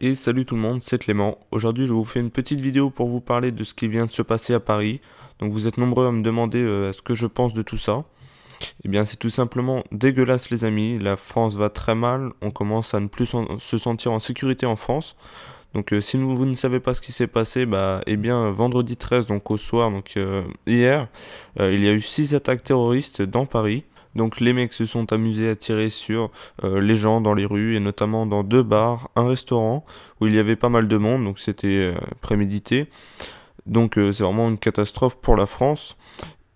Et salut tout le monde, c'est Clément. Aujourd'hui, je vous fais une petite vidéo pour vous parler de ce qui vient de se passer à Paris. Donc vous êtes nombreux à me demander ce que je pense de tout ça. Eh bien, c'est tout simplement dégueulasse les amis. La France va très mal. On commence à ne plus se sentir en sécurité en France. Donc si vous ne savez pas ce qui s'est passé, eh bien vendredi 13, donc au soir, hier, il y a eu 6 attaques terroristes dans Paris. Donc les mecs se sont amusés à tirer sur les gens dans les rues et notamment dans 2 bars, un restaurant où il y avait pas mal de monde, donc c'était prémédité. Donc c'est vraiment une catastrophe pour la France.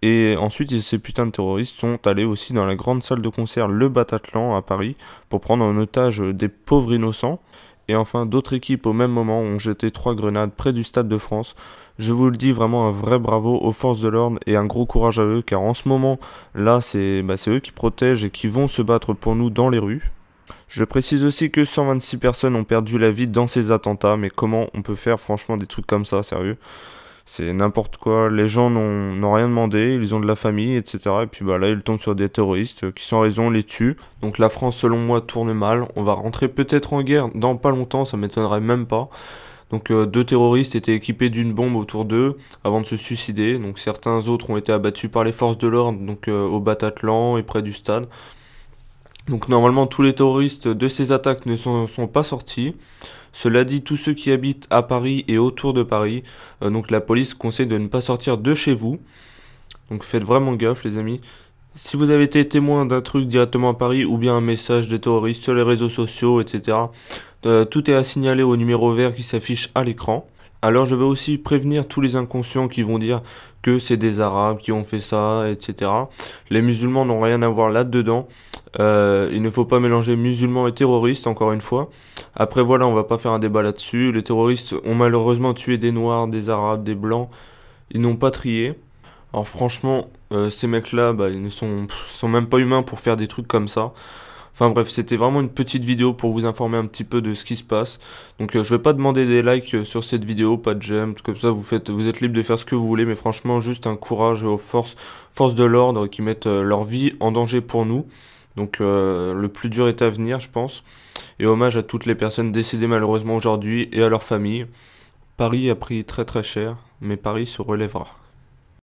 Et ensuite, ces putains de terroristes sont allés aussi dans la grande salle de concert Le Bataclan à Paris pour prendre en otage des pauvres innocents. Et enfin, d'autres équipes au même moment ont jeté 3 grenades près du Stade de France. Je vous le dis, vraiment un vrai bravo aux forces de l'ordre et un gros courage à eux, car en ce moment, là, c'est eux qui protègent et qui vont se battre pour nous dans les rues. Je précise aussi que 126 personnes ont perdu la vie dans ces attentats, mais comment on peut faire franchement des trucs comme ça, sérieux? C'est n'importe quoi, les gens n'ont rien demandé, ils ont de la famille, etc. Et puis là, ils tombent sur des terroristes qui sans raison les tuent. Donc la France, selon moi, tourne mal. On va rentrer peut-être en guerre dans pas longtemps, ça m'étonnerait même pas. Donc 2 terroristes étaient équipés d'une bombe autour d'eux avant de se suicider. Donc certains autres ont été abattus par les forces de l'ordre, donc au Bataclan et près du stade. Donc normalement, tous les terroristes de ces attaques ne sont pas sortis. Cela dit, tous ceux qui habitent à Paris et autour de Paris, donc la police conseille de ne pas sortir de chez vous. Donc faites vraiment gaffe les amis. Si vous avez été témoin d'un truc directement à Paris ou bien un message des terroristes sur les réseaux sociaux, etc., tout est à signaler au numéro vert qui s'affiche à l'écran. Alors je veux aussi prévenir tous les inconscients qui vont dire que c'est des Arabes qui ont fait ça, etc. Les musulmans n'ont rien à voir là-dedans. Il ne faut pas mélanger musulmans et terroristes, encore une fois. Après voilà, on va pas faire un débat là-dessus. Les terroristes ont malheureusement tué des noirs, des arabes, des blancs. Ils n'ont pas trié. Alors franchement, ces mecs-là, ils ne sont même pas humains pour faire des trucs comme ça. Enfin bref, c'était vraiment une petite vidéo pour vous informer un petit peu de ce qui se passe. Donc je vais pas demander des likes sur cette vidéo, pas de j'aime, tout comme ça vous êtes libre de faire ce que vous voulez, mais franchement juste un courage aux forces de l'ordre qui mettent leur vie en danger pour nous. Donc le plus dur est à venir, je pense. Et hommage à toutes les personnes décédées malheureusement aujourd'hui et à leurs familles. Paris a pris très très cher, mais Paris se relèvera.